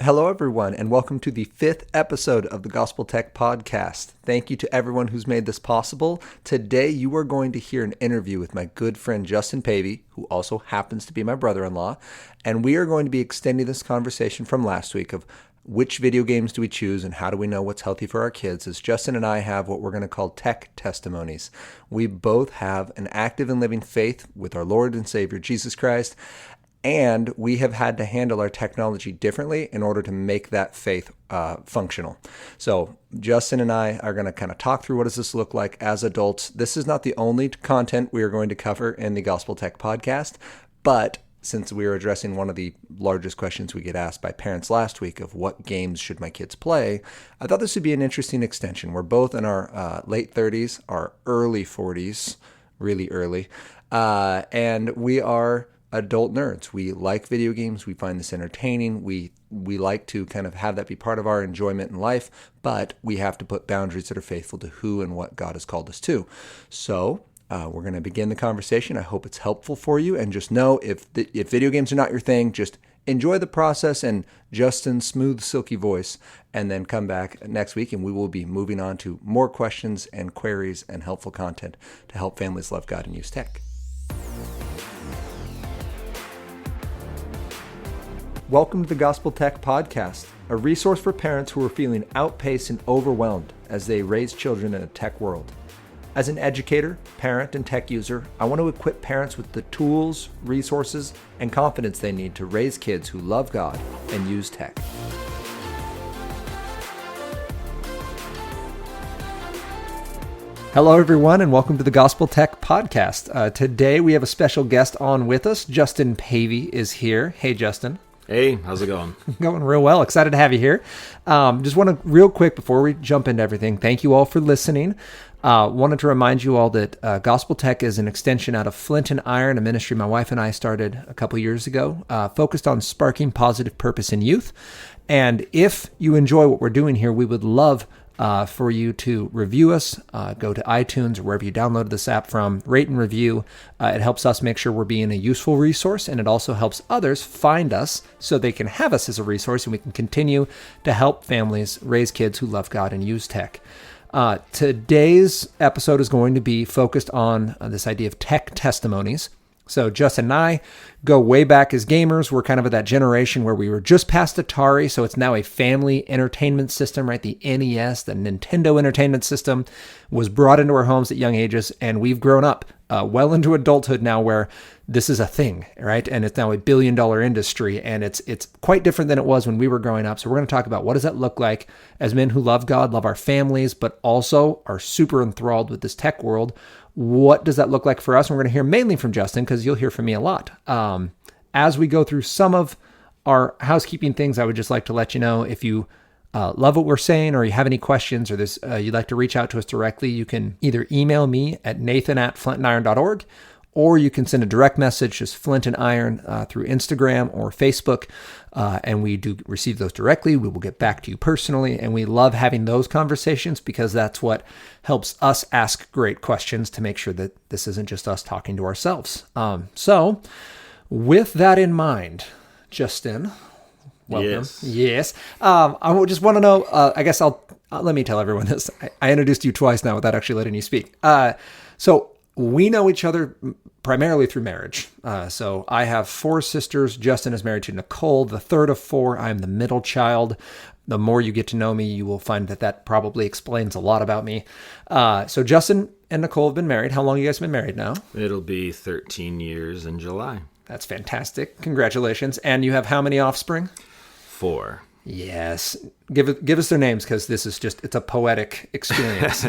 Hello, everyone, and welcome to the 5th episode of the Gospel Tech Podcast. Thank you to everyone who's made this possible. Today, you are going to hear an interview with my good friend Justin Pavey, who also happens to be my brother-in-law, and we are going to be extending this conversation from last week of which video games do we choose and how do we know what's healthy for our kids, as Justin and I have what we're going to call tech testimonies. We both have an active and living faith with our Lord and Savior, Jesus Christ, and we have had to handle our technology differently in order to make that faith functional. So Justin and I are going to kind of talk through what does this look like as adults. This is not the only content we are going to cover in the Gospel Tech Podcast, but since we are addressing one of the largest questions we get asked by parents last week of what games should my kids play, I thought this would be an interesting extension. We're both in our late 30s, our early 40s, really early, and we are adult nerds. We like video games. We find this entertaining. We like to kind of have that be part of our enjoyment in life, but we have to put boundaries that are faithful to who and what God has called us to. So we're going to begin the conversation. I hope it's helpful for you. And just know if video games are not your thing, just enjoy the process and Justin's smooth, silky voice, and then come back next week and we will be moving on to more questions and queries and helpful content to help families love God and use tech. Welcome to the Gospel Tech Podcast, a resource for parents who are feeling outpaced and overwhelmed as they raise children in a tech world. As an educator, parent, and tech user, I want to equip parents with the tools, resources, and confidence they need to raise kids who love God and use tech. Hello, everyone, and welcome to the Gospel Tech Podcast. Today, we have a special guest on with us. Justin Pavey is here. Hey, Justin. Hey, how's it going? Going real well. Excited to have you here. Just want to, real quick, before we jump into everything, thank you all for listening. Wanted to remind you all that Gospel Tech is an extension out of Flint and Iron, a ministry my wife and I started a couple years ago, focused on sparking positive purpose in youth. And if you enjoy what we're doing here, we would love for you to review us, go to iTunes or wherever you downloaded this app from, rate and review. It helps us make sure we're being a useful resource, and it also helps others find us so they can have us as a resource and we can continue to help families raise kids who love God and use tech. Today's episode is going to be focused on this idea of tech testimonies. So Justin and I go way back as gamers. We're kind of at that generation where we were just past Atari, so it's now a family entertainment system, right? The NES, the Nintendo Entertainment System, was brought into our homes at young ages, and we've grown up well into adulthood now where this is a thing, right? And it's now a billion-dollar industry, and it's quite different than it was when we were growing up. So we're going to talk about what does that look like as men who love God, love our families, but also are super enthralled with this tech world. What does that look like for us? And we're going to hear mainly from Justin because you'll hear from me a lot. As we go through some of our housekeeping things, I would just like to let you know if you love what we're saying or you have any questions or you'd like to reach out to us directly, you can either email me at nathan@flintandiron.org or you can send a direct message, just Flint and Iron, through Instagram or Facebook, and we do receive those directly. We will get back to you personally, and we love having those conversations because that's what helps us ask great questions to make sure that this isn't just us talking to ourselves. So with that in mind, Justin, welcome. Yes. I would just want to know, I guess let me tell everyone this. I introduced you twice now without actually letting you speak. So we know each other primarily through marriage. So I have 4 sisters. Justin is married to Nicole, the third of 4. I'm the middle child. The more you get to know me, you will find that probably explains a lot about me. So Justin and Nicole have been married. How long have you guys been married now? It'll be 13 years in July. That's fantastic. Congratulations. And you have how many offspring? 4. Yes. Give us their names because this is it's a poetic experience.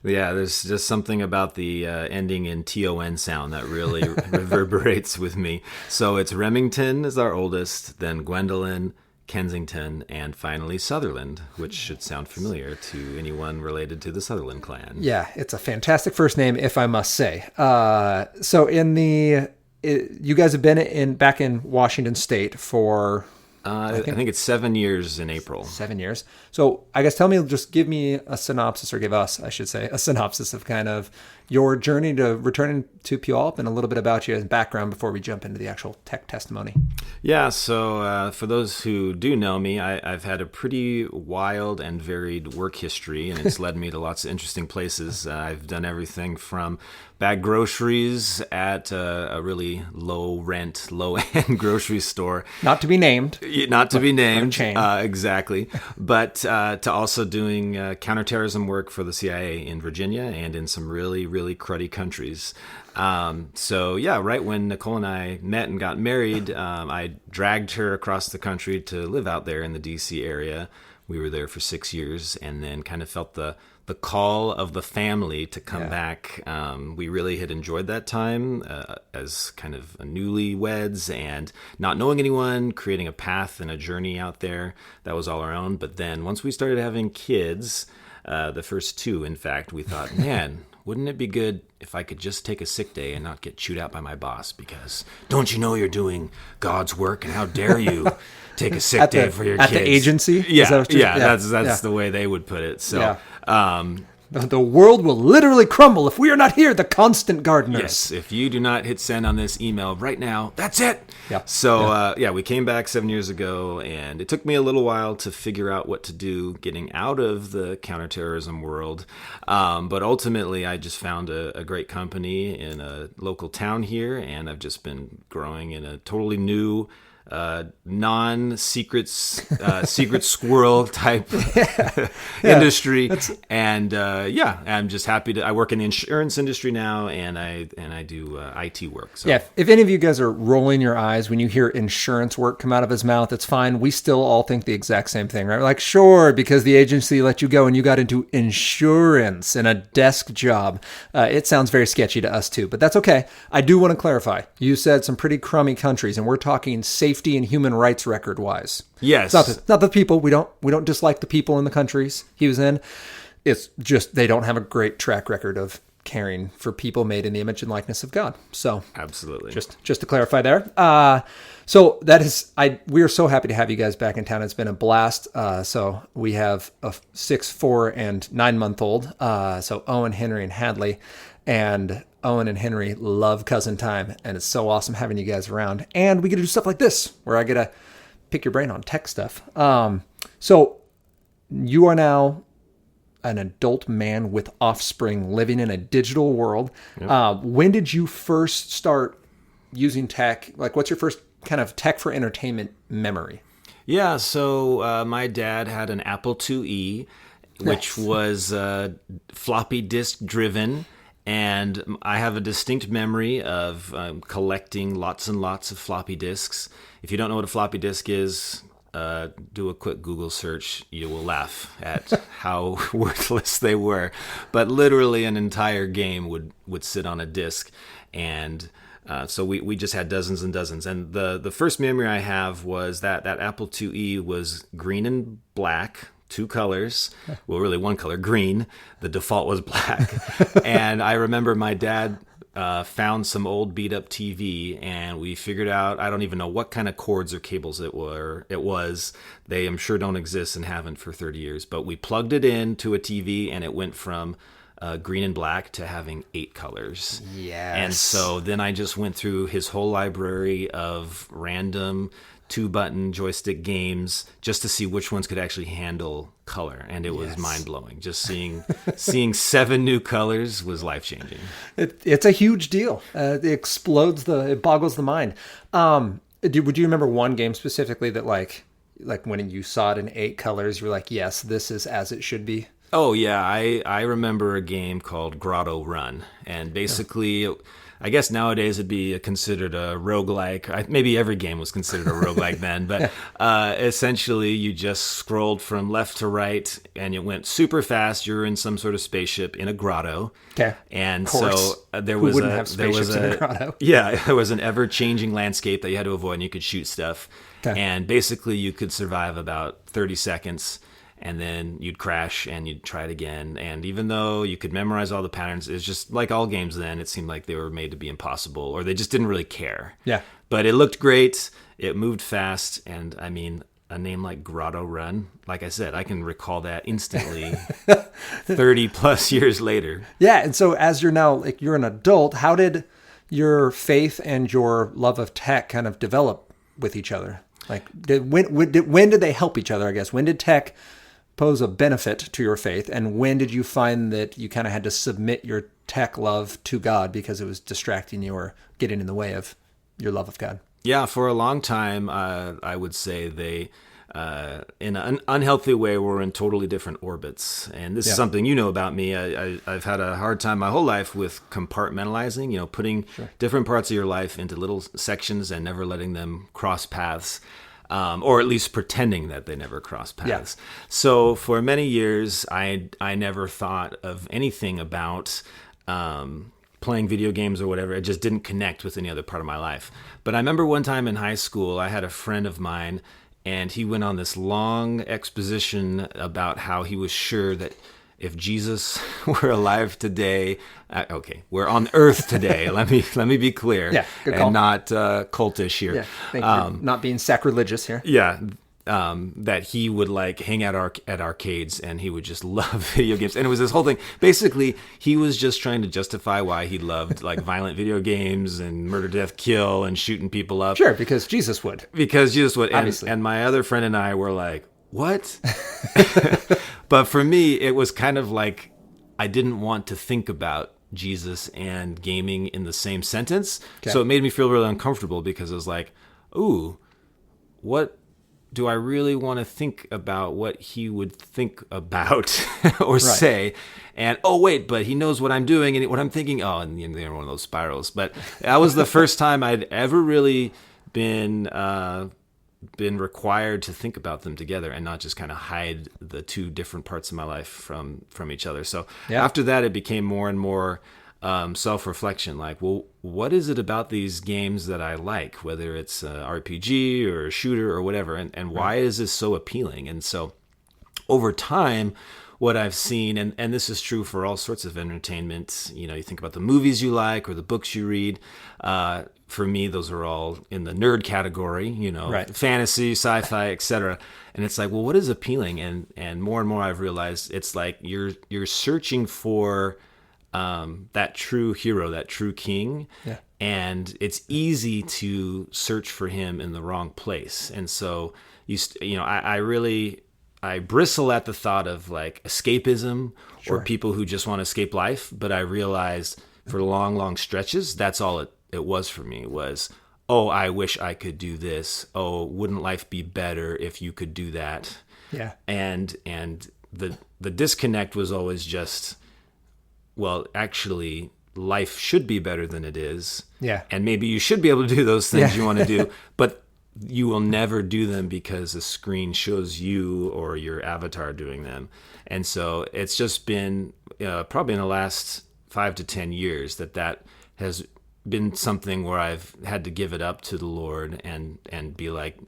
Yeah, there's just something about the ending in TON sound that really reverberates with me. So it's Remington is our oldest, then Gwendolyn, Kensington, and finally Sutherland, which should sound familiar to anyone related to the Sutherland clan. Yeah, it's a fantastic first name, if I must say. So you guys have been back in Washington State for I think it's 7 years in April. 7 years. So I guess give me a synopsis, or give us, I should say, a synopsis of kind of your journey to returning to Puyallup and a little bit about you and background before we jump into the actual tech testimony. Yeah, so for those who do know me, I've had a pretty wild and varied work history, and it's led me to lots of interesting places. I've done everything from bag groceries at a really low-rent, low-end grocery store. Not to be named. Not to be named. Chain. Exactly. But to also doing counterterrorism work for the CIA in Virginia and in some really, really cruddy countries. So yeah, right when Nicole and I met and got married, I dragged her across the country to live out there in the DC area. We were there for 6 years, and then kind of felt the call of the family to come back. We really had enjoyed that time as kind of newlyweds and not knowing anyone, creating a path and a journey out there that was all our own. But then once we started having kids, the first two, in fact, we thought, man, wouldn't it be good if I could just take a sick day and not get chewed out by my boss? Because don't you know you're doing God's work, and how dare you take a sick day for your kids? At the agency? Yeah, that's the way they would put it. So, the world will literally crumble if we are not here, the constant gardeners. Yes, if you do not hit send on this email right now, that's it. Yeah. So, we came back 7 years ago, and it took me a little while to figure out what to do getting out of the counterterrorism world. But ultimately, I just found a great company in a local town here, and I've just been growing in a totally new non-secret secret squirrel type industry. And I'm just happy I work in the insurance industry now, and I do IT work. So. Yeah, if any of you guys are rolling your eyes when you hear insurance work come out of his mouth, it's fine. We still all think the exact same thing, right? We're like, sure, because the agency let you go and you got into insurance and a desk job. It sounds very sketchy to us too, but that's okay. I do want to clarify. You said some pretty crummy countries, and we're talking safety and human rights record wise. Yes. It's not the people. We don't dislike the people in the countries he was in. It's just they don't have a great track record of caring for people made in the image and likeness of God. So absolutely. Just to clarify there. So that is, we are so happy to have you guys back in town. It's been a blast. So we have a 6, 4, and 9-month-old. So Owen, Henry, and Hadley, and Owen and Henry love cousin time, and it's so awesome having you guys around. And we get to do stuff like this, where I get to pick your brain on tech stuff. So you are now an adult man with offspring living in a digital world. Yep. When did you first start using tech? Like, what's your first kind of tech for entertainment memory? Yeah, so my dad had an Apple IIe, which was floppy disk driven. And I have a distinct memory of collecting lots and lots of floppy disks. If you don't know what a floppy disk is, do a quick Google search. You will laugh at how worthless they were. But literally an entire game would sit on a disk. And so we just had dozens and dozens. And the first memory I have was that Apple IIe was green and black. 2 colors, well, really 1 color, green. The default was black. And I remember my dad found some old beat up TV, and we figured out, I don't even know what kind of cords or cables it was. They, I'm sure, don't exist and haven't for 30 years. But we plugged it into a TV, and it went from green and black to having 8 colors. Yes. And so then I just went through his whole library of random 2-button joystick games just to see which ones could actually handle color, and it was mind-blowing. Just seeing 7 new colors was life-changing. It's a huge deal. It boggles the mind. Would you remember one game specifically that like when you saw it in 8 colors, you were like, yes, this is as it should be? Oh yeah, I remember a game called Grotto Run, and basically I guess nowadays it'd be considered a roguelike. Maybe every game was considered a roguelike then, but essentially you just scrolled from left to right, and it went super fast. You're in some sort of spaceship in a grotto. Okay. And so there was in a grotto? Yeah, there was an ever-changing landscape that you had to avoid, and you could shoot stuff. Okay. And basically you could survive about 30 seconds. And then you'd crash and you'd try it again. And even though you could memorize all the patterns, it's just like all games then, it seemed like they were made to be impossible, or they just didn't really care. Yeah. But it looked great. It moved fast. And I mean, a name like Grotto Run, like I said, I can recall that instantly 30 plus years later. Yeah. And so as you're now, like, you're an adult, how did your faith and your love of tech kind of develop with each other? Like, when did they help each other, I guess? When did tech pose a benefit to your faith? And when did you find that you kind of had to submit your tech love to God because it was distracting you or getting in the way of your love of God? Yeah, for a long time, I would say they, in an unhealthy way, were in totally different orbits. And this is something you know about me. I've had a hard time my whole life with compartmentalizing, putting different parts of your life into little sections and never letting them cross paths. Or at least pretending that they never cross paths. Yeah. So for many years, I never thought of anything about playing video games or whatever. It just didn't connect with any other part of my life. But I remember one time in high school, I had a friend of mine, and he went on this long exposition about how he was sure that if Jesus were alive today, we're on Earth today. Let me be clear, good call. And not cultish here. Yeah, thank you. Not being sacrilegious here. Yeah, that he would like hang out at arcades and he would just love video games, and it was this whole thing. Basically, he was just trying to justify why he loved like violent video games and murder, death, kill, and shooting people up. Sure, because Jesus would. Obviously. And my other friend and I were like, what? But for me, it was kind of like I didn't want to think about Jesus and gaming in the same sentence. Okay. So it made me feel really uncomfortable because I was like, ooh, what do I really want to think about what he would think about or say? And, oh, wait, but he knows what I'm doing and what I'm thinking. Oh, and they're one of those spirals. But that was the first time I'd ever really been required to think about them together and not just kind of hide the two different parts of my life from each other. So after that, it became more and more self-reflection. Like, well, what is it about these games that I like, whether it's an RPG or a shooter or whatever, and why is this so appealing? And so over time, what I've seen, and this is true for all sorts of entertainment, you think about the movies you like or the books you read. For me, those are all in the nerd category, fantasy, sci-fi, etc. And it's like, well, what is appealing? And more I've realized it's like you're searching for that true hero, that true king. Yeah. And it's easy to search for him in the wrong place. And so, I bristle at the thought of like escapism or people who just want to escape life. But I realized for long stretches, that's all it was for me was, oh, I wish I could do this. Oh, wouldn't life be better if you could do that? Yeah. And the disconnect was always just, well, actually, life should be better than it is. Yeah. And maybe you should be able to do those things you want to do, but you will never do them because a screen shows you or your avatar doing them. And so it's just been probably in the last 5 to 10 years that has been something where I've had to give it up to the Lord and be like,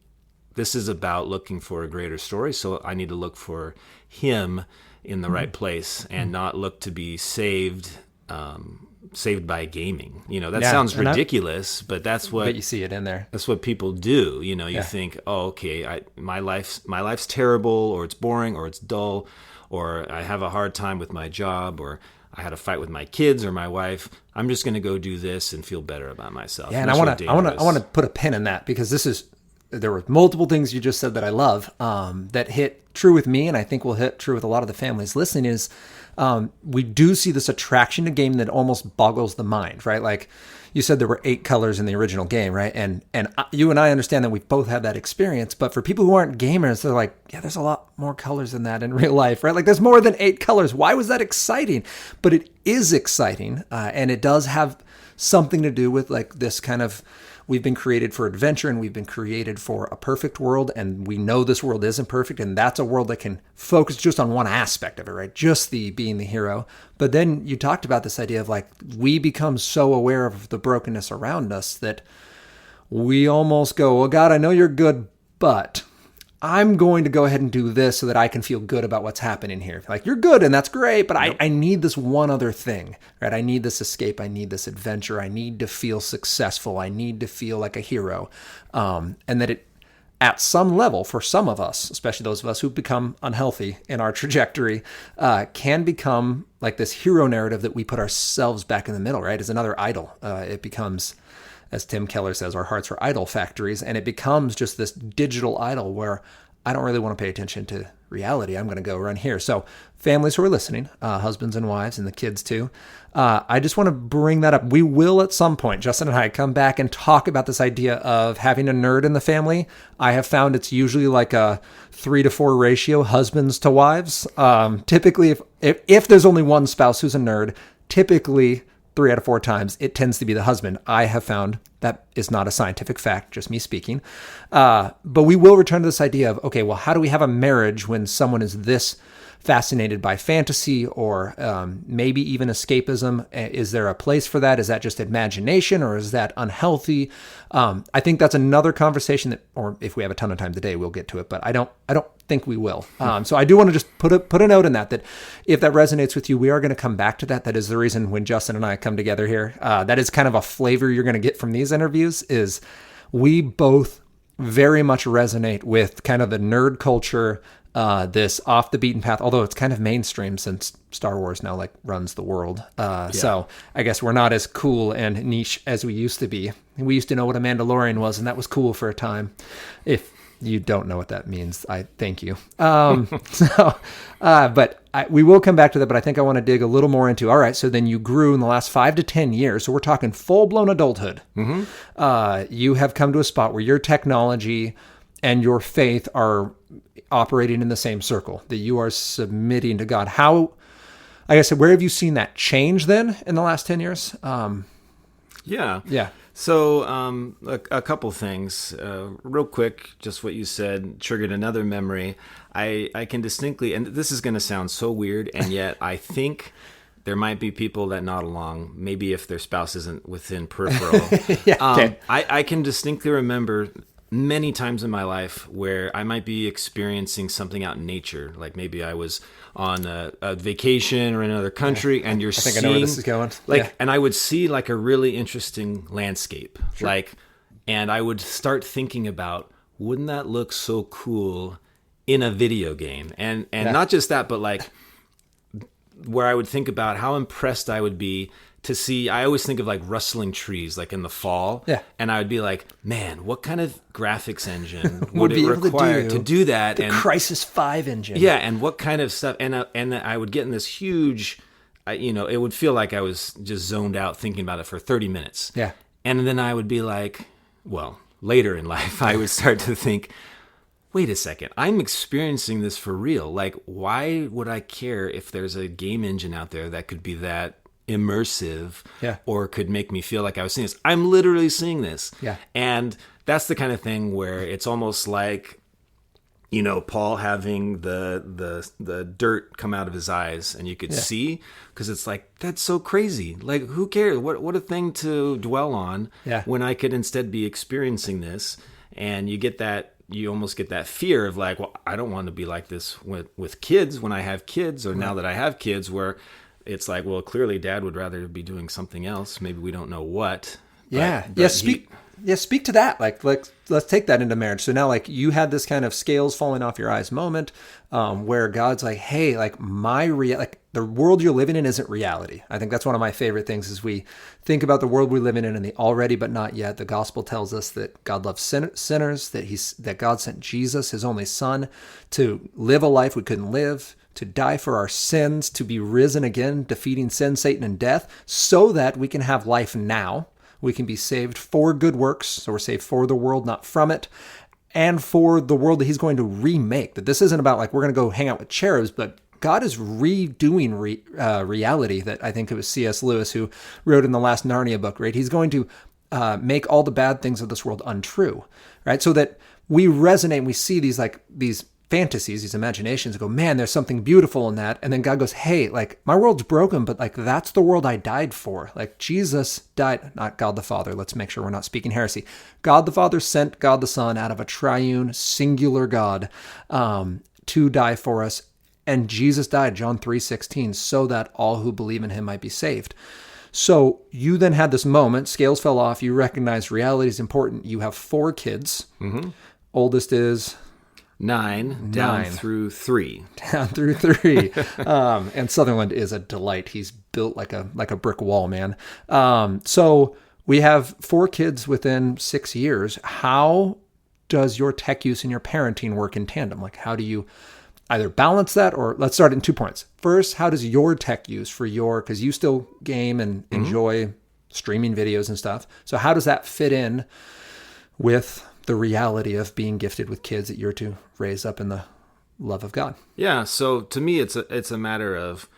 this is about looking for a greater story. So I need to look for him in the right place and not look to be saved by gaming. That sounds ridiculous, but that's what. But you see it in there. That's what people do. You think, oh, okay, my life's terrible, or it's boring, or it's dull, or I have a hard time with my job, or I had a fight with my kids or my wife. I'm just going to go do this and feel better about myself. Yeah, and I want to put a pin in that because there were multiple things you just said that I love that hit true with me, and I think will hit true with a lot of the families listening. Is we do see this attraction to game that almost boggles the mind, right? Like you said, there were 8 colors in the original game, right? And you and I understand that we've both had that experience, but for people who aren't gamers, they're like, yeah, there's a lot more colors than that in real life, right? Like there's more than 8 colors. Why was that exciting? But it is exciting, and it does have something to do with like this kind of, we've been created for adventure and we've been created for a perfect world, and we know this world isn't perfect, and that's a world that can focus just on one aspect of it, right? Just being the hero. But then you talked about this idea of like, we become so aware of the brokenness around us that we almost go, well, God, I know you're good, but I'm going to go ahead and do this so that I can feel good about what's happening here. Like, you're good and that's great, but I need this one other thing, right? I need this escape. I need this adventure. I need to feel successful. I need to feel like a hero. And that it, at some level, for some of us, especially those of us who've become unhealthy in our trajectory, can become like this hero narrative that we put ourselves back in the middle, right? As another idol. It becomes, as Tim Keller says, our hearts are idol factories, and it becomes just this digital idol where I don't really want to pay attention to reality. I'm going to go run here. So families who are listening, husbands and wives and the kids too, I just want to bring that up. We will at some point, Justin and I, come back and talk about this idea of having a nerd in the family. I have found it's usually like a 3-to-4 ratio, husbands to wives. Typically, if there's only one spouse who's a nerd, typically 3 out of 4 times, it tends to be the husband. I have found that is not a scientific fact, just me speaking. But we will return to this idea of, okay, well, how do we have a marriage when someone is this fascinated by fantasy or maybe even escapism? Is there a place for that? Is that just imagination or is that unhealthy? I think that's another conversation that, or if we have a ton of time today, we'll get to it, but I don't think we will. So I do want to just put a note in that if that resonates with you, we are going to come back to that. That is the reason when Justin and I come together here, that is kind of a flavor you're going to get from these interviews, is we both very much resonate with kind of the nerd culture, this off the beaten path, although it's kind of mainstream since Star Wars now like runs the world. So I guess we're not as cool and niche as we used to be. We used to know what a Mandalorian was, and that was cool for a time. If you don't know what that means, I thank you. We will come back to that, but I think I want to dig a little more into, all right, so then you grew in the last 5 to 10 years. So we're talking full-blown adulthood. Mm-hmm. You have come to a spot where your technology and your faith are operating in the same circle, that you are submitting to God. How, like I said, where have you seen that change then in the last 10 years? Yeah. So a couple things. Real quick, just what you said triggered another memory. I can distinctly, and this is going to sound so weird, and yet I think there might be people that nod along, maybe if their spouse isn't within peripheral. Okay. I can distinctly remember many times in my life where I might be experiencing something out in nature. Like maybe I was on a vacation or in another country, and you're seeing, I know where this is going. And I would see like a really interesting landscape. Sure. And I would start thinking about, wouldn't that look so cool in a video game? And not just that, but like where I would think about how impressed I would be to see, I always think of like rustling trees, like in the fall. Yeah. And I would be like, man, what kind of graphics engine would it require to do that? The Crysis 5 engine. Yeah. And what kind of stuff? And I would get in this huge, it would feel like I was just zoned out thinking about it for 30 minutes. Yeah. And then I would be like, well, later in life, I would start to think, wait a second, I'm experiencing this for real. Like, why would I care if there's a game engine out there that could be that immersive or could make me feel like I was seeing this? I'm literally seeing this. Yeah. And that's the kind of thing where it's almost like, Paul having the dirt come out of his eyes and you could see, because it's like, that's so crazy. Like, who cares? What a thing to dwell on when I could instead be experiencing this. And you almost get that fear of like, well, I don't want to be like this with kids when I have kids, or now that I have kids, where it's like, well, clearly Dad would rather be doing something else. Maybe we don't know what. Speak to that. Like, let's take that into marriage. So now, like, you had this kind of scales falling off your eyes moment, where God's like, hey, like the world you're living in isn't reality. I think that's one of my favorite things, is we think about the world we live in and the already but not yet. The gospel tells us that God loves sinners, that God sent Jesus, his only son, to live a life we couldn't live, to die for our sins, to be risen again, defeating sin, Satan, and death, so that we can have life now. We can be saved for good works. So we're saved for the world, not from it, and for the world that he's going to remake. That this isn't about like, we're going to go hang out with cherubs, but God is redoing reality. That I think it was C.S. Lewis who wrote in the last Narnia book, right? He's going to make all the bad things of this world untrue, right? So that we resonate and we see these fantasies, these imaginations, and go, man, there's something beautiful in that. And then God goes, hey, like, my world's broken, but like, that's the world I died for. Like, Jesus died, not God the Father. Let's make sure we're not speaking heresy. God the Father sent God the Son out of a triune, singular God to die for us. And Jesus died, John 3:16, so that all who believe in him might be saved. So you then had this moment, scales fell off, you recognized reality is important. You have 4 kids. Mm-hmm. Oldest is 9, down through 3. Down through 3. And Sutherland is a delight. He's built like a brick wall, man. So we have 4 kids within 6 years. How does your tech use and your parenting work in tandem? Like, how do you either balance that, or let's start in 2 points. First, how does your tech use for because you still game and enjoy streaming videos and stuff. So how does that fit in with the reality of being gifted with kids that you're to raise up in the love of God? Yeah. So to me, it's a matter of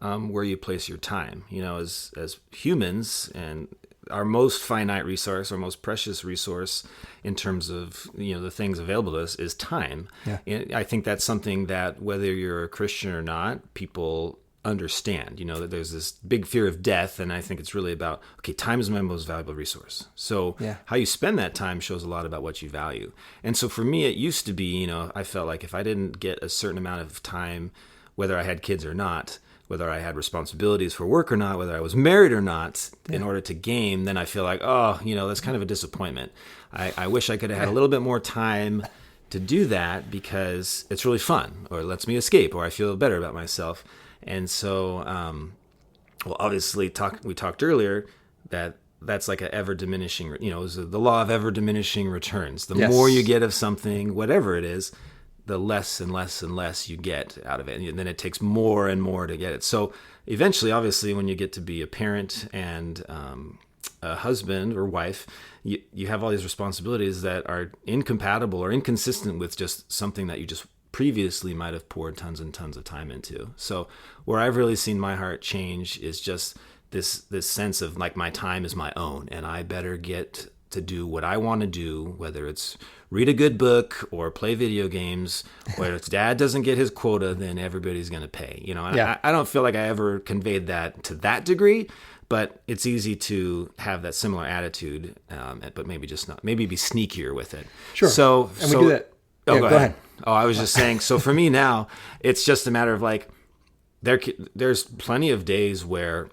where you place your time, as humans, and our most finite resource, our most precious resource in terms of, the things available to us is time. Yeah. And I think that's something that whether you're a Christian or not, people understand, that there's this big fear of death. And I think it's really about, okay, time is my most valuable resource. So how you spend that time shows a lot about what you value. And so for me, it used to be, I felt like if I didn't get a certain amount of time, whether I had kids or not, whether I had responsibilities for work or not, whether I was married or not, in order to game, then I feel like, that's kind of a disappointment. I wish I could have had a little bit more time to do that because it's really fun, or it lets me escape, or I feel better about myself. And so, obviously, we talked earlier that's like an ever diminishing, the law of ever diminishing returns. The more you get of something, whatever it is, the less and less and less you get out of it. And then it takes more and more to get it. So eventually, obviously, when you get to be a parent and a husband or wife, you have all these responsibilities that are incompatible or inconsistent with just something that you just previously might have poured tons and tons of time into. So where I've really seen my heart change is just this sense of like, my time is my own and I better get to do what I want to do, whether it's read a good book or play video games, or if dad doesn't get his quota, then everybody's going to pay, I don't feel like I ever conveyed that to that degree, but it's easy to have that similar attitude, but maybe just not, maybe be sneakier with it. Sure. And we do that. Oh, go ahead. Oh, I was just saying, so for me now, it's just a matter of like, there's plenty of days where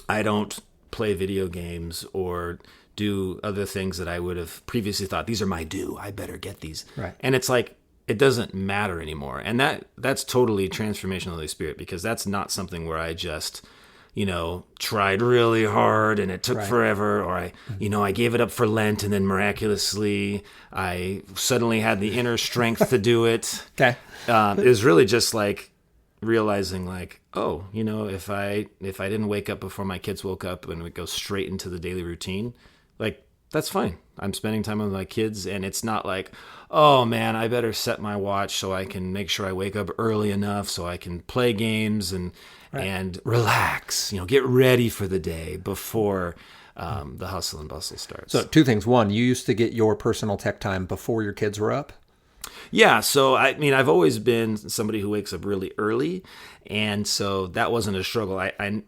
I don't play video games or do other things that I would have previously thought, these are my due, I better get these. Right. And it's like, it doesn't matter anymore. And that's totally transformational of the Holy Spirit, because that's not something where I just, tried really hard and it took forever, or I gave it up for Lent and then miraculously I suddenly had the inner strength to do it. Okay. It was really just like realizing like, if I didn't wake up before my kids woke up and we go straight into the daily routine, like, that's fine. I'm spending time with my kids, and it's not like, oh man, I better set my watch so I can make sure I wake up early enough so I can play games and relax, get ready for the day before the hustle and bustle starts. So 2 things. 1, you used to get your personal tech time before your kids were up? Yeah, so I've always been somebody who wakes up really early, and so that wasn't a struggle. I'm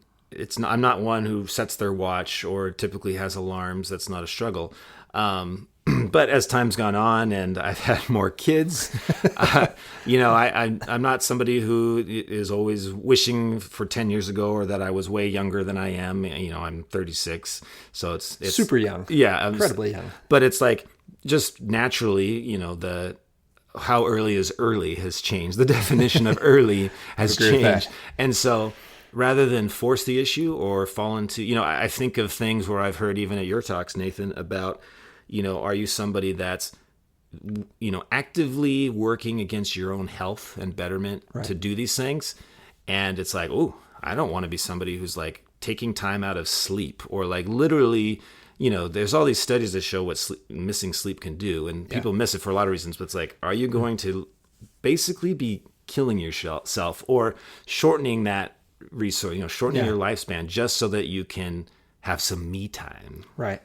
not one who sets their watch or typically has alarms. That's not a struggle. But as time's gone on and I've had more kids, I'm not somebody who is always wishing for 10 years ago or that I was way younger than I am. I'm 36, so it's super young. Yeah, incredibly young. But it's like just naturally, how early is early has changed. The definition of early has changed, and so, rather than force the issue or fall into, I think of things where I've heard even at your talks, Nathan, about, are you somebody that's, actively working against your own health and betterment to do these things? And it's like, oh, I don't want to be somebody who's like taking time out of sleep or like literally, there's all these studies that show what missing sleep can do. And people miss it for a lot of reasons, but it's like, are you going to basically be killing yourself or shortening that resource, shortening your lifespan just so that you can have some me time? Right.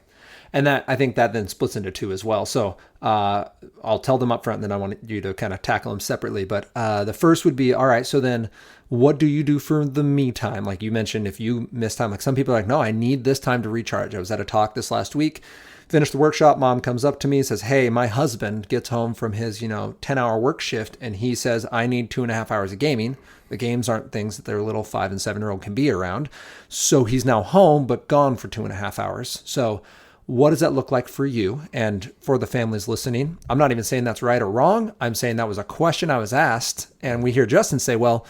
And that, I think that then splits into two as well. So I'll tell them up front, and then I want you to kind of tackle them separately. But the first would be, all right, so then what do you do for the me time? Like you mentioned, if you miss time, like some people are like, no, I need this time to recharge. I was at a talk this last week, finished the workshop. Mom comes up to me and says, hey, my husband gets home from his, 10-hour work shift, and he says, I need 2.5 hours of gaming. The games aren't things that their little 5 and 7-year-old can be around. So he's now home, but gone for 2.5 hours. So what does that look like for you and for the families listening? I'm not even saying that's right or wrong. I'm saying that was a question I was asked. And we hear Justin say, well,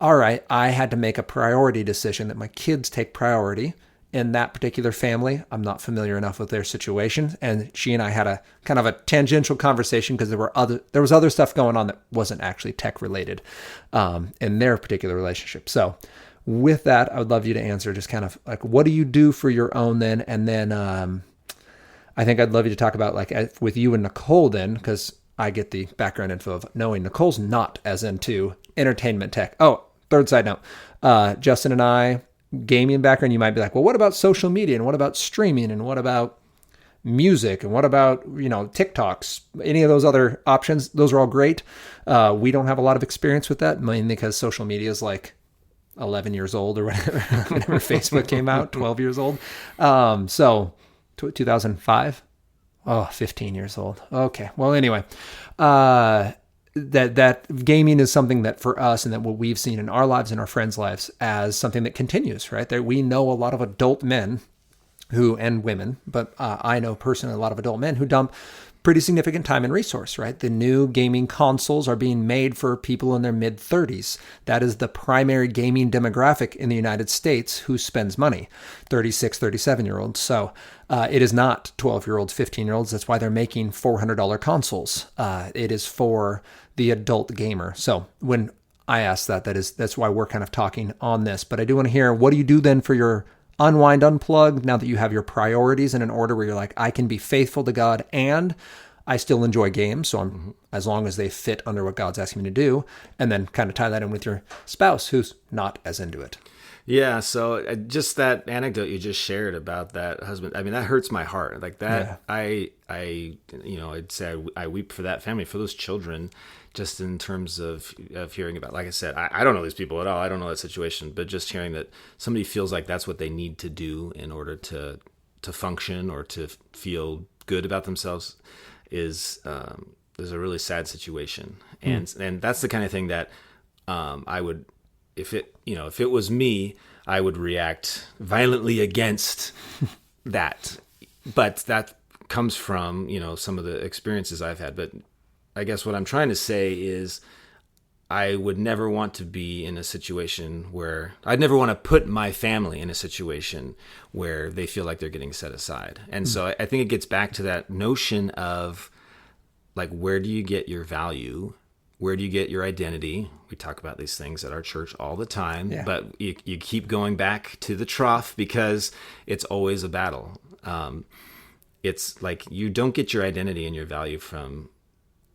all right, I had to make a priority decision that my kids take priority in that particular family. I'm not familiar enough with their situation. And she and I had a kind of a tangential conversation because there was other stuff going on that wasn't actually tech related in their particular relationship. So with that, I would love you to answer just kind of like, what do you do for your own then? And then I think I'd love you to talk about like with you and Nicole then, because I get the background info of knowing Nicole's not as into entertainment tech. Oh, third side note, Justin and I, gaming background, you might be like, well, what about social media and what about streaming and what about music and what about, TikToks, any of those other options? Those are all great. We don't have a lot of experience with that, mainly because social media is like 11 years old or whatever, whenever Facebook came out, 12 years old. So 2005, 15 years old. Okay. Well, anyway, that gaming is something that for us and that what we've seen in our lives and our friends' lives as something that continues, right? That we know a lot of adult men and women, but I know personally a lot of adult men who dump pretty significant time and resource, right? The new gaming consoles are being made for people in their mid 30s. That is the primary gaming demographic in the United States who spends money, 36, 37-year-olds. So it is not 12-year-olds, 15-year-olds. That's why they're making $400 consoles. It is for the adult gamer. So when I ask that's why we're kind of talking on this. But I do want to hear, what do you do then for your unwind, unplug, now that you have your priorities in an order where you're like, I can be faithful to God and I still enjoy games. So I'm, as long as they fit under what God's asking me to do, and then kind of tie that in with your spouse who's not as into it. Yeah. So just that anecdote you just shared about that husband, I mean, that hurts my heart like that. Yeah. I'd say I weep for that family, for those children, just in terms of hearing about, like I said, I don't know these people at all. I don't know that situation, but just hearing that somebody feels like that's what they need to do in order to function or to feel good about themselves is a really sad situation. And that's the kind of thing that I would, if it was me, I would react violently against that. But that comes from, some of the experiences I've had. But I guess what I'm trying to say is I would never want to be in a situation where I'd never want to put my family in a situation where they feel like they're getting set aside. And so I think it gets back to that notion of like, where do you get your value? Where do you get your identity? We talk about these things at our church all the time, but you keep going back to the trough because it's always a battle. It's like you don't get your identity and your value from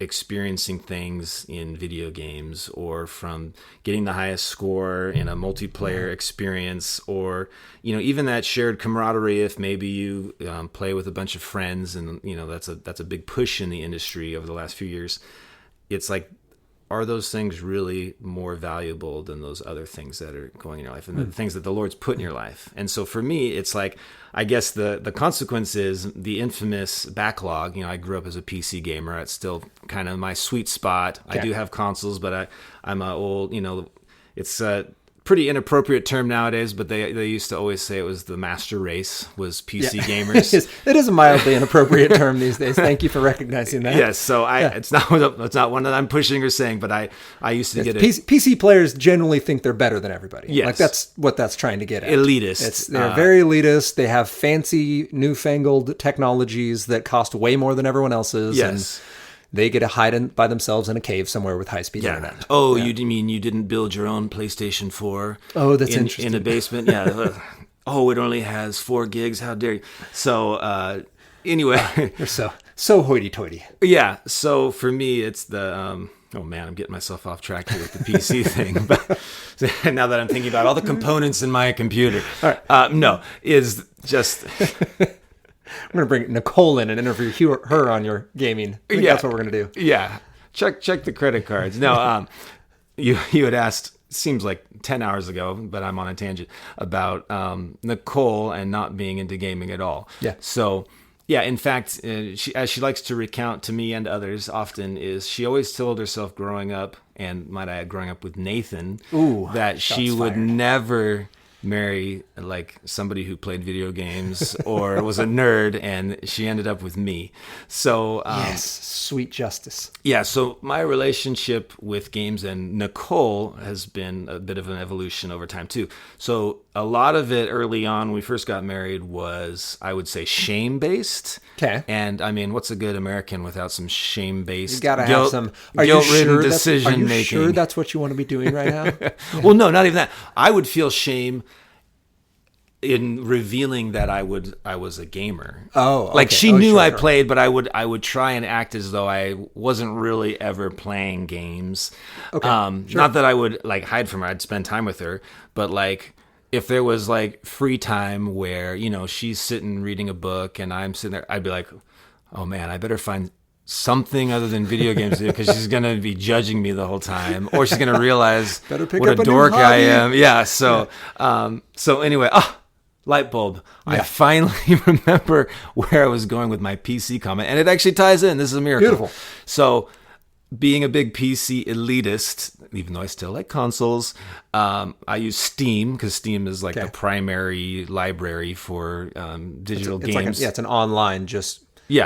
experiencing things in video games or from getting the highest score in a multiplayer experience, or even that shared camaraderie if maybe you play with a bunch of friends, and that's a big push in the industry over the last few years. It's like, are those things really more valuable than those other things that are going in your life and the things that the Lord's put in your life? And so for me, it's like, I guess the consequence is the infamous backlog. I grew up as a PC gamer. It's still kind of my sweet spot. Okay. I do have consoles, but I'm a old, it's a pretty inappropriate term nowadays, but they used to always say it was the master race was PC gamers. It is a mildly inappropriate term these days. Thank you for recognizing that. Yes, so it's not one that I'm pushing or saying, but I used to get it. PC players generally think they're better than everybody. Yes. Like that's what that's trying to get at. Elitist. They're very elitist. They have fancy, newfangled technologies that cost way more than everyone else's. Yes. And they get to hide by themselves in a cave somewhere with high-speed internet. Oh, yeah. You mean you didn't build your own PlayStation 4? Oh, that's interesting. In a basement? Yeah. Oh, it only has 4 gigs. How dare you? So, anyway. You're so hoity-toity. Yeah. So for me, it's the... oh, man, I'm getting myself off track here with the PC thing. But now that I'm thinking about all the components in my computer. All right. No, is just... going to bring Nicole in and interview her on your gaming. I think that's what we're going to do. Yeah. Check the credit cards. No, you had asked, seems like 10 hours ago, but I'm on a tangent, about Nicole and not being into gaming at all. Yeah. So, yeah, in fact, as she likes to recount to me and others often, is she always told herself growing up, and might I add, growing up with Nathan, that she would never marry like somebody who played video games or was a nerd, and she ended up with me. So yes, sweet justice. Yeah, so my relationship with games and Nicole has been a bit of an evolution over time too. So a lot of it early on when we first got married was, I would say, shame-based. Okay. And I mean, what's a good American without some shame-based, you gotta have some guilt-ridden decision-making? Are you sure that's what you want to be doing right now? Yeah. Well, no, not even that. I would feel shame in revealing that I was a gamer. Oh, okay. Like she knew I played, but I would try and act as though I wasn't really ever playing games. Okay, Not that I would like hide from her. I'd spend time with her, but like if there was like free time where, you know, she's sitting reading a book and I'm sitting there, I'd be like, oh man, I better find something other than video games to do, because she's going to be judging me the whole time, or she's going to realize what a dork I am. Yeah. So, anyway, light bulb. Yeah. I finally remember where I was going with my PC comment, and it actually ties in. This is a miracle. Beautiful. So, being a big PC elitist, even though I still like consoles, I use Steam, because Steam is like the primary library for digital games. It's an online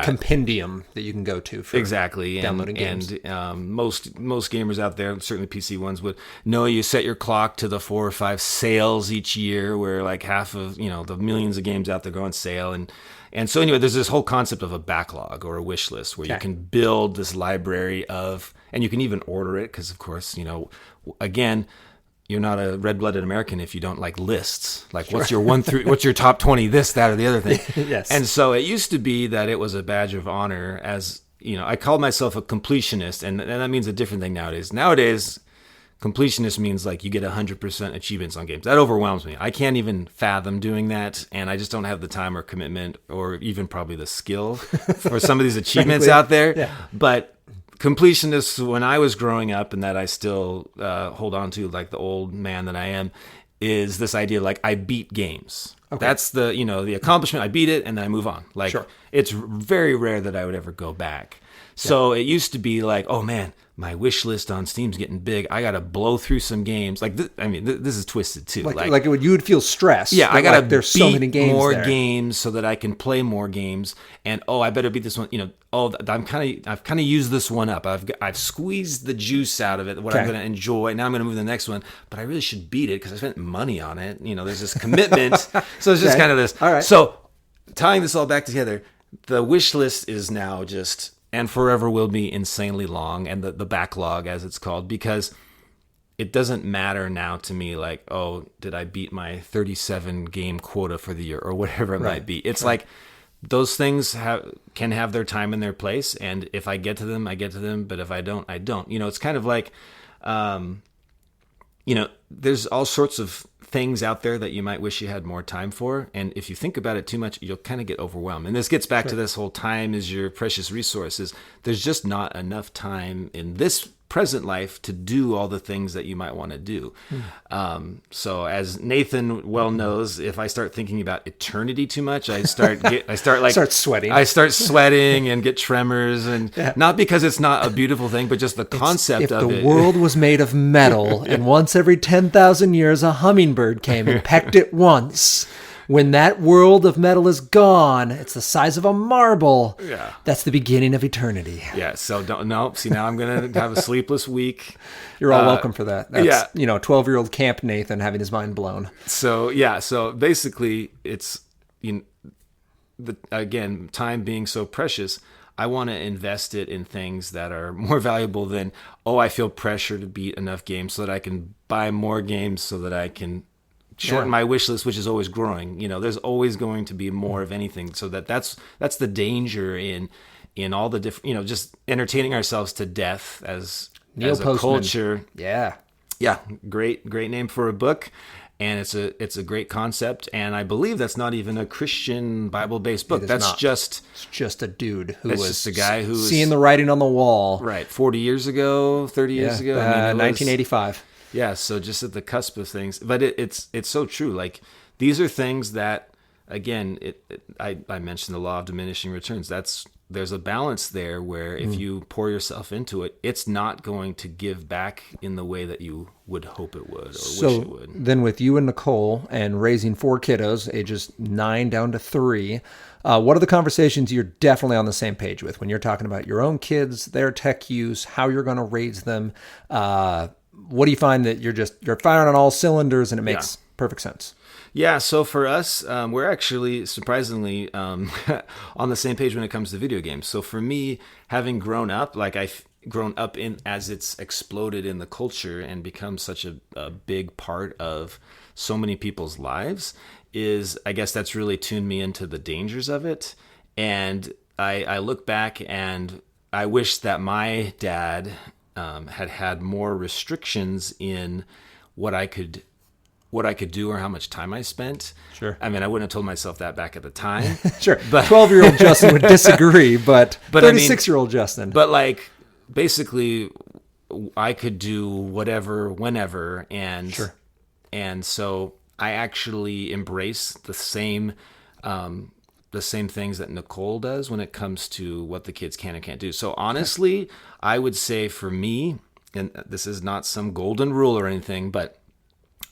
compendium that you can go to for downloading games. And most gamers out there, certainly PC ones, would know you set your clock to the 4 or 5 sales each year, where like half of the millions of games out there go on sale. And so anyway, there's this whole concept of a backlog or a wish list where you can build this library of, and you can even order it, because of course, again, you're not a red-blooded American if you don't like lists. Like, what's your top 20, this, that, or the other thing? Yes. And so it used to be that it was a badge of honor, as, I called myself a completionist, and that means a different thing nowadays. Nowadays, completionist means like you get 100% achievements on games. That overwhelms me. I can't even fathom doing that, and I just don't have the time or commitment or even probably the skill for some of these achievements out there. Yeah. But completionists, when I was growing up, and that I still hold on to, like the old man that I am, is this idea like I beat games. Okay. That's the accomplishment. I beat it and then I move on. Like it's very rare that I would ever go back. So it used to be like, oh man, my wish list on Steam's getting big. I got to blow through some games. Like, this is twisted too. You would feel stressed. Yeah, I got to there's so many games more there. games so that I can play more games. And I better beat this one. I've kind of used this one up. I've squeezed the juice out of it. What I'm going to enjoy. Now I'm going to move to the next one. But I really should beat it because I spent money on it. There's this commitment. So it's just kind of this. All right. So tying this all back together, the wish list is now just, and forever will be, insanely long, and the backlog, as it's called, because it doesn't matter now to me, like, oh, did I beat my 37 game quota for the year or whatever it might be. It's like those things can have their time and their place, and if I get to them, I get to them, but if I don't, I don't. It's kind of like, there's all sorts of things out there that you might wish you had more time for, and if you think about it too much, you'll kind of get overwhelmed. And this gets back to this whole time is your precious resources. There's just not enough time in this present life to do all the things that you might want to do. So as Nathan well knows, if I start thinking about eternity too much, I start sweating. I start sweating and get tremors, and not because it's not a beautiful thing, but just the concept of it. If the world was made of metal and once every 10,000 years a hummingbird came and pecked it once, when that world of metal is gone, it's the size of a marble. Yeah. That's the beginning of eternity. Yeah, so see, now I'm going to have a sleepless week. You're all welcome for that. That's, 12-year-old Camp Nathan having his mind blown. So basically it's, again, time being so precious, I want to invest it in things that are more valuable than, I feel pressure to beat enough games so that I can buy more games so that I can shorten my wish list, which is always growing. There's always going to be more of anything. So that's the danger in all the different, just entertaining ourselves to death as a culture. Yeah. Yeah. Great name for a book. and it's a great concept. And I believe that's not even a Christian Bible-based book. That's not. just It's just a dude who it's was just a guy who was seeing the writing on the wall. right 40 years ago, 30 years ago. I mean, it was, 1985. yeah, so just at the cusp of things. But it's so true. Like, these are things that, again, I mentioned the law of diminishing returns. There's a balance there where if you pour yourself into it, it's not going to give back in the way that you would hope it would or wish it would. Then with you and Nicole and raising 4 kiddos, ages 9 down to 3, what are the conversations you're definitely on the same page with when you're talking about your own kids, their tech use, how you're going to raise them? What do you find that you're firing on all cylinders and it makes perfect sense? Yeah, so for us, we're actually surprisingly on the same page when it comes to video games. So for me, having grown up, like I've grown up in as it's exploded in the culture and become such a big part of so many people's lives, I guess that's really tuned me into the dangers of it. And I look back and I wish that my dad had more restrictions in what I could do or how much time I spent. Sure. I mean, I wouldn't have told myself that back at the time. Sure. But 12-year-old Justin would disagree, but 36-year-old Justin. But like, basically, I could do whatever, whenever, and Sure. And so I actually embrace the same things that Nicole does when it comes to what the kids can and can't do. So honestly, I would say for me, and this is not some golden rule or anything, but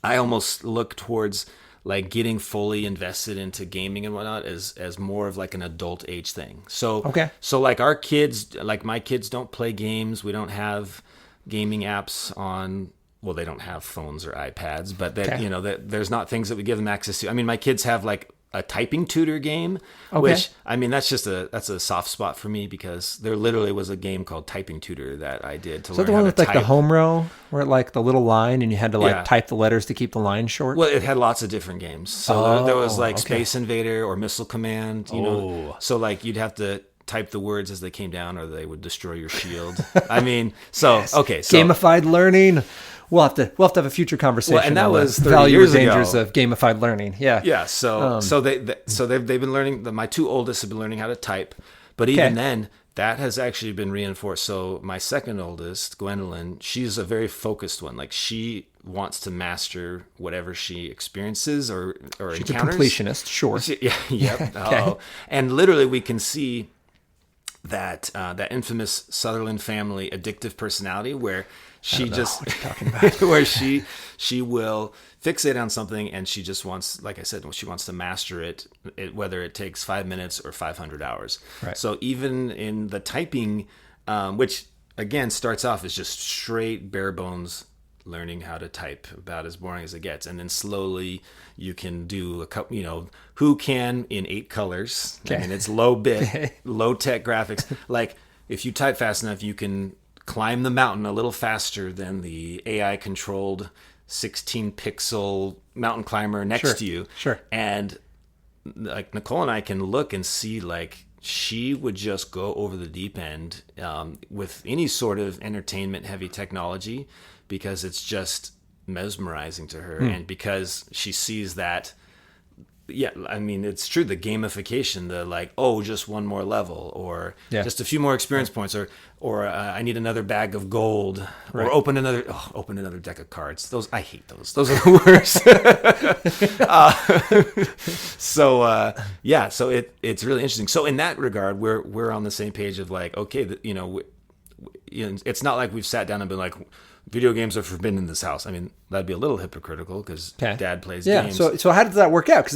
I almost look towards like getting fully invested into gaming and whatnot as more of like an adult age thing. So like our kids, like my kids don't play games. We don't have gaming apps on. Well, they don't have phones or iPads, but that there's not things that we give them access to. I mean, my kids have like a typing tutor game, which I mean that's a soft spot for me because there literally was a game called Typing Tutor that I did to learn how to type. Is that the one with like the home row where like the little line and you had to like type the letters to keep the line short? Well, it had lots of different games. So there was like Space Invader or Missile Command, you know. So like you'd have to type the words as they came down or they would destroy your shield. I mean, so gamified learning. We'll have to have a future conversation. Well, and that was 30 value years or dangers ago. of gamified learning. Yeah. Yeah. So they've been learning. My 2 oldest have been learning how to type, but even then, that has actually been reinforced. So my second oldest, Gwendolyn, she's a very focused one. Like she wants to master whatever she experiences or she's encounters. A completionist, sure. Yep. And literally, we can see that infamous Sutherland family addictive personality where she just what you're talking about. where she will fixate on something and she just wants, like I said, she wants to master it whether it takes 5 minutes or 500 hours. Right. So even in the typing, which again starts off as just straight bare bones learning how to type, about as boring as it gets, and then slowly you can do a couple, who can in 8 colors. I mean, it's low bit, low tech graphics. Like if you type fast enough, you can climb the mountain a little faster than the AI controlled 16 pixel mountain climber next to you. Sure. And like Nicole and I can look and see like she would just go over the deep end with any sort of entertainment heavy technology because it's just mesmerizing to her. And because she sees that, I mean, it's true. The gamification, the like, just one more level, or just a few more experience points, or I need another bag of gold, or open another deck of cards. Those I hate those. Those are the worst. So it's really interesting. So in that regard, we're on the same page of like, okay, it's not like we've sat down and been like, video games are forbidden in this house. I mean, that'd be a little hypocritical because Dad plays games. So how does that work out? Because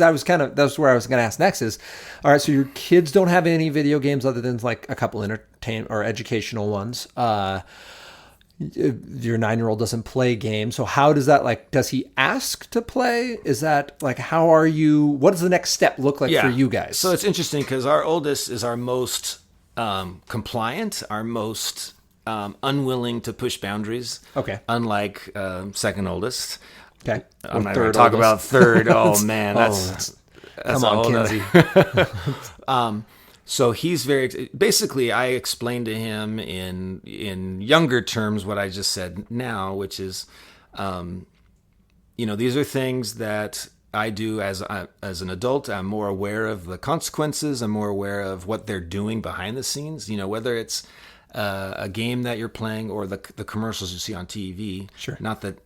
that's where I was going to ask next is, all right, so your kids don't have any video games other than like a couple entertainment or educational ones. Your 9-year-old doesn't play games. So how does that, like, does he ask to play? Is that like, what does the next step look like for you guys? So it's interesting because our oldest is our most compliant, our most unwilling to push boundaries. Okay. Unlike second oldest. Okay. I'm not going to talk about third. Oh man, that's come on, Kinsey. So he's basically I explained to him in younger terms what I just said now, which is these are things that I do as an adult. I'm more aware of the consequences. I'm more aware of what they're doing behind the scenes. Whether it's a game that you're playing or the commercials you see on TV. Sure. Not that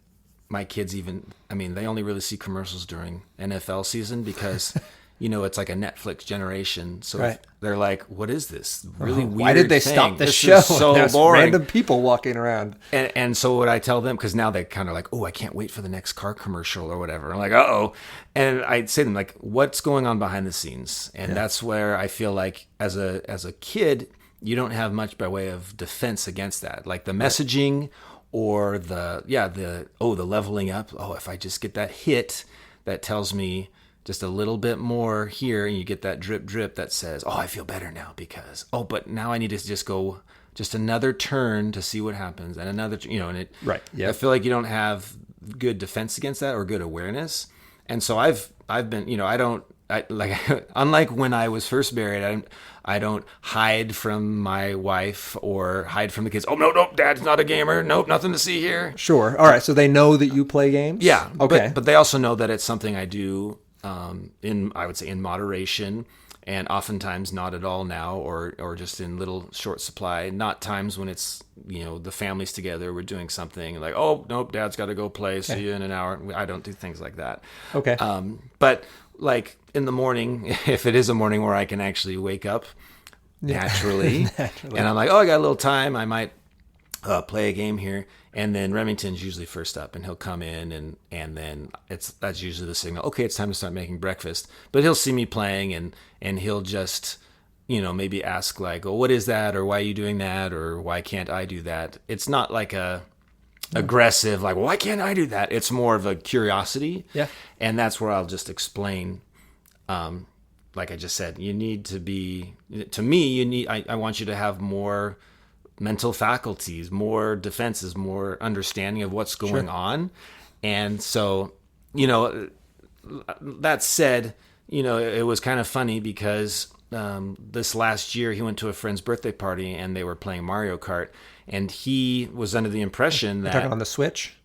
my kids they only really see commercials during NFL season because, it's like a Netflix generation. So right. they're like, what is this really weird Why did they thing? stop This show? is so There's boring. Random people walking around. And so what I tell them, because now they're kind of like, oh, I can't wait for the next car commercial or whatever. I'm like, uh-oh. And I say to them, like, what's going on behind the scenes? And that's where I feel like as a kid, you don't have much by way of defense against that. Like the messaging or the leveling up. Oh, if I just get that hit that tells me just a little bit more here, and you get that drip drip that says, oh, I feel better now because, but now I need to just go just another turn to see what happens and another, and it, right. Yeah. I feel like you don't have good defense against that or good awareness. And so I've been, unlike when I was first married, I don't hide from my wife or hide from the kids. Oh, no, Dad's not a gamer. Nope, nothing to see here. Sure. All right. So they know that you play games? Yeah. Okay. But they also know that it's something I do I would say in moderation, and oftentimes not at all now, or just in little short supply. Not times when it's, the family's together, we're doing something like, oh, nope, Dad's got to go play. See you in an hour. I don't do things like that. Okay. But like in the morning, if it is a morning where I can actually wake up naturally, and I'm like, oh, I got a little time, I might play a game here. And then Remington's usually first up, and he'll come in, and then that's usually the signal. Okay, it's time to start making breakfast. But he'll see me playing, and he'll just, maybe ask like, "Oh, what is that?" or "Why are you doing that?" or "Why can't I do that?" It's not like a aggressive like, "Why can't I do that?" It's more of a curiosity. Yeah. And that's where I'll just explain. Like I just said, you need to be. To me, I want you to have more mental faculties, more defenses, more understanding of what's going on. And so, that said, it was kind of funny because this last year he went to a friend's birthday party and they were playing Mario Kart, and he was under the impression that... You're talking on the Switch?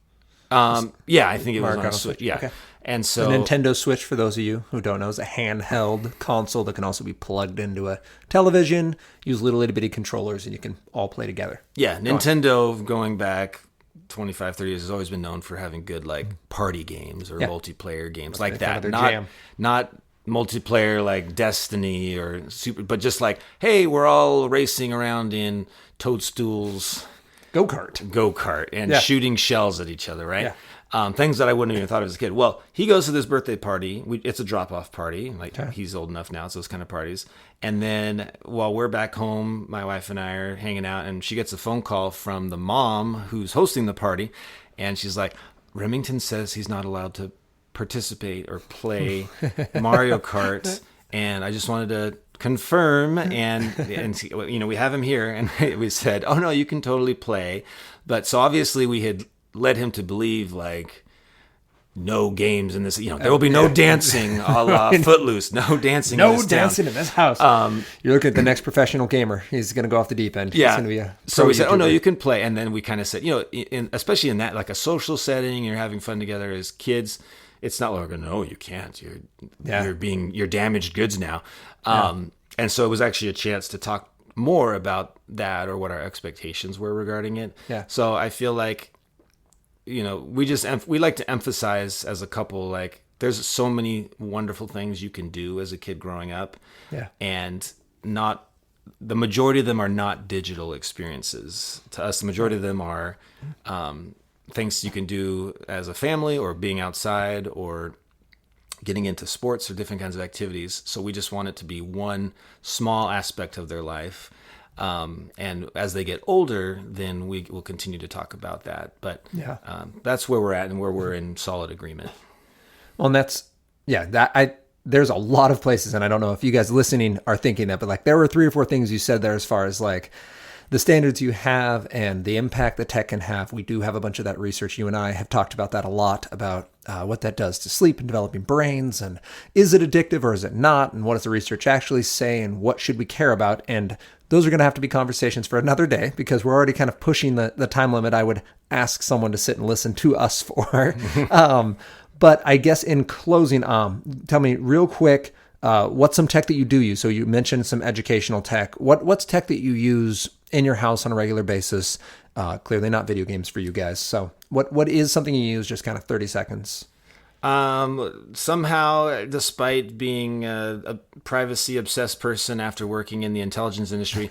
Yeah, I think it was Mario on Kart the Switch. Switch. Yeah. Okay. And so... The Nintendo Switch, for those of you who don't know, is a handheld console that can also be plugged into a television, use little itty-bitty controllers, and you can all play together. Yeah, Nintendo, going back 25, 30 years, has always been known for having good like party games or multiplayer games like that. Not multiplayer like Destiny or Super, but just like, hey, we're all racing around in Toadstool's go-kart and shooting shells at each other, right? Yeah. Things that I wouldn't even thought of as a kid. Well, he goes to this birthday party. It's a drop-off party. He's old enough now, it's those kind of parties. And then while we're back home, my wife and I are hanging out, and she gets a phone call from the mom who's hosting the party. And she's like, Remington says he's not allowed to participate or play Mario Kart. And I just wanted to confirm, and see, we have him here. And we said, oh, no, you can totally play. But so obviously we had led him to believe like no games in this, there will be no dancing a la Footloose, no dancing in this dancing town. in this house. You're looking at the next professional gamer. He's going to go off the deep end. Yeah. He's going to be so we said, oh no, you can play. And then we kind of said, especially in that, like a social setting, you're having fun together as kids. It's not like, no, you can't. You're damaged goods now. And so it was actually a chance to talk more about that or what our expectations were regarding it. Yeah. So I feel like, we like to emphasize as a couple, like there's so many wonderful things you can do as a kid growing up. Yeah. And the majority of them are not digital experiences. To us, the majority of them are things you can do as a family or being outside or getting into sports or different kinds of activities. So we just want it to be one small aspect of their life. And as they get older, then we will continue to talk about that. But that's where we're at and where we're in solid agreement. Well, and there's a lot of places, and I don't know if you guys listening are thinking that, but like there were 3 or 4 things you said there as far as like the standards you have and the impact that tech can have. We do have a bunch of that research. You and I have talked about that a lot, about what that does to sleep and developing brains, and is it addictive or is it not, and what does the research actually say, and what should we care about? And those are going to have to be conversations for another day because we're already kind of pushing the time limit I would ask someone to sit and listen to us for. But I guess in closing, tell me real quick, what's some tech that you do use? So you mentioned some educational tech. What's tech that you use in your house on a regular basis? Clearly not video games for you guys. So what is something you use? Just kind of 30 seconds. Somehow, despite being a privacy obsessed person after working in the intelligence industry,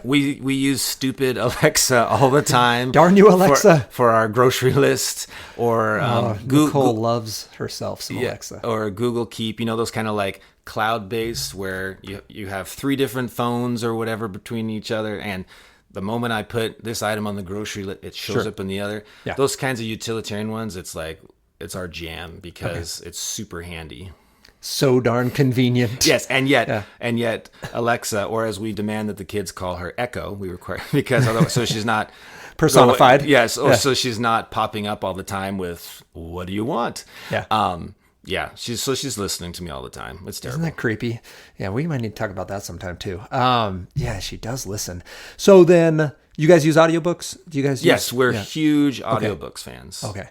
we use stupid Alexa all the time. Darn you, Alexa! For our grocery list, or Nicole loves herself some Alexa, or Google Keep. Those kind of like cloud based where you have 3 different phones or whatever between each other, and the moment I put this item on the grocery list, it shows up in the other. Yeah. Those kinds of utilitarian ones, it's like, it's our jam because it's super handy. So darn convenient. Yes, and yet Alexa, or as we demand that the kids call her, Echo, we require, because otherwise, so she's not personified. Yes, or so she's not popping up all the time with, what do you want? Yeah. She's listening to me all the time. It's terrible. Isn't that creepy? Yeah, we might need to talk about that sometime too. Yeah, she does listen. So then, you guys use audiobooks? Do you guys? Yes, we're huge audiobooks fans. Okay.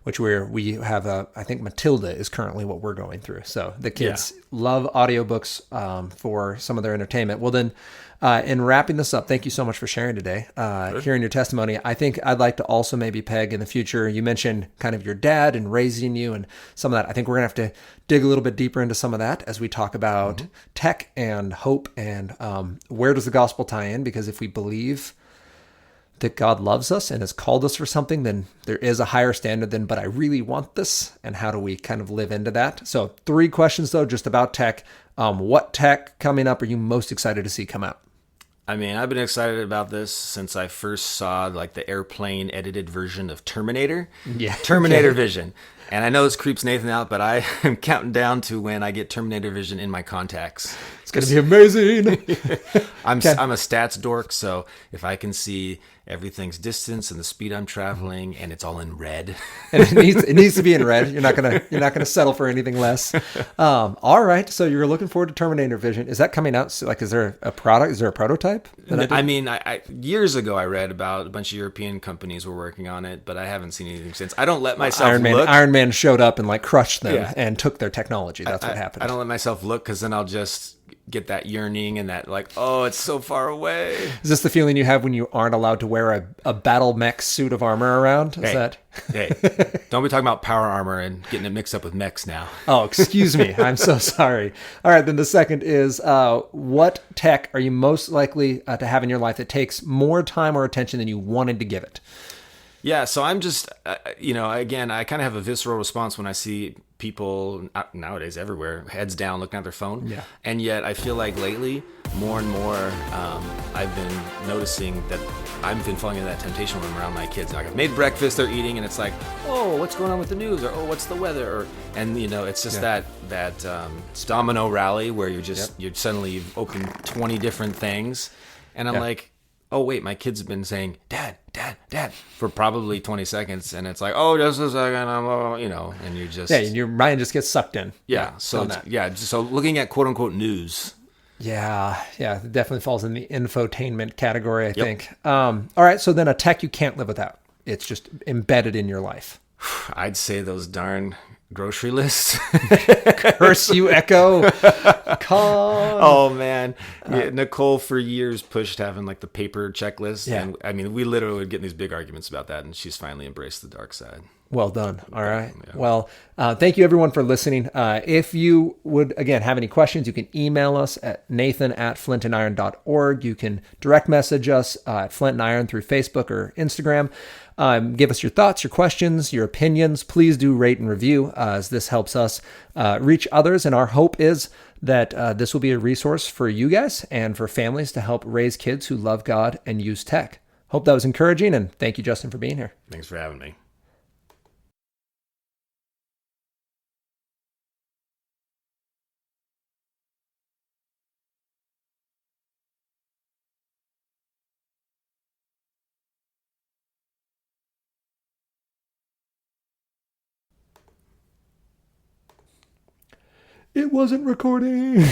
Which we have I think Matilda is currently what we're going through. So the kids love audiobooks for some of their entertainment. Well then, in wrapping this up, thank you so much for sharing today, hearing your testimony. I think I'd like to also maybe peg in the future, you mentioned kind of your dad and raising you and some of that. I think we're going to have to dig a little bit deeper into some of that as we talk about tech and hope and where does the gospel tie in? Because if we believe that God loves us and has called us for something, then there is a higher standard than, but I really want this. And how do we kind of live into that? So 3 questions though, just about tech. What tech coming up are you most excited to see come out? I mean, I've been excited about this since I first saw like the airplane edited version of Terminator. Yeah. Terminator Vision. And I know this creeps Nathan out, but I am counting down to when I get Terminator Vision in my contacts. It's going to be amazing. I'm a stats dork, so if I can see everything's distance and the speed I'm traveling, and it's all in red, and it needs to be in red. You're not gonna settle for anything less. All right, so you're looking forward to Terminator Vision. Is that coming out? Like, is there a product? Is there a prototype? I years ago I read about a bunch of European companies were working on it, but I haven't seen anything since. I don't let myself look. Iron Man showed up and like crushed them and took their technology. That's what happened. I don't let myself look because then I'll just get that yearning and that like, oh, it's so far away. Is this the feeling you have when you aren't allowed to wear a battle mech suit of armor around? Hey, don't be talking about power armor and getting it mixed up with mechs now. Oh, excuse me. I'm so sorry. All right, then the second is, what tech are you most likely to have in your life that takes more time or attention than you wanted to give it? Yeah, so I'm just, again, I kind of have a visceral response when I see people nowadays everywhere, heads down, looking at their phone. Yeah. And yet I feel like lately, more and more, I've been noticing that I've been falling into that temptation when I'm around my kids. Like, I've made breakfast, they're eating, and it's like, oh, what's going on with the news? Or, oh, what's the weather? And it's just that domino rally where you've suddenly opened 20 different things. And I'm like, oh, wait, my kids have been saying, Dad, Dad, Dad, for probably 20 seconds. And it's like, oh, just a second, and you just... Yeah, and your mind just gets sucked in. Yeah, so looking at quote-unquote news. Yeah, it definitely falls in the infotainment category, I think. All right, so then a tech you can't live without. It's just embedded in your life. I'd say those darn grocery lists. Curse you, Echo. Oh man, Nicole for years pushed having like the paper checklist, and I mean we literally would get in these big arguments about that, and she's finally embraced the dark side. Well done. All right. Yeah. Well, thank you everyone for listening. If you would, again, have any questions, you can email us at nathan@flintandiron.org. You can direct message us at Flint and Iron through Facebook or Instagram. Give us your thoughts, your questions, your opinions. Please do rate and review as this helps us reach others. And our hope is that this will be a resource for you guys and for families to help raise kids who love God and use tech. Hope that was encouraging. And thank you, Justin, for being here. Thanks for having me. It wasn't recording.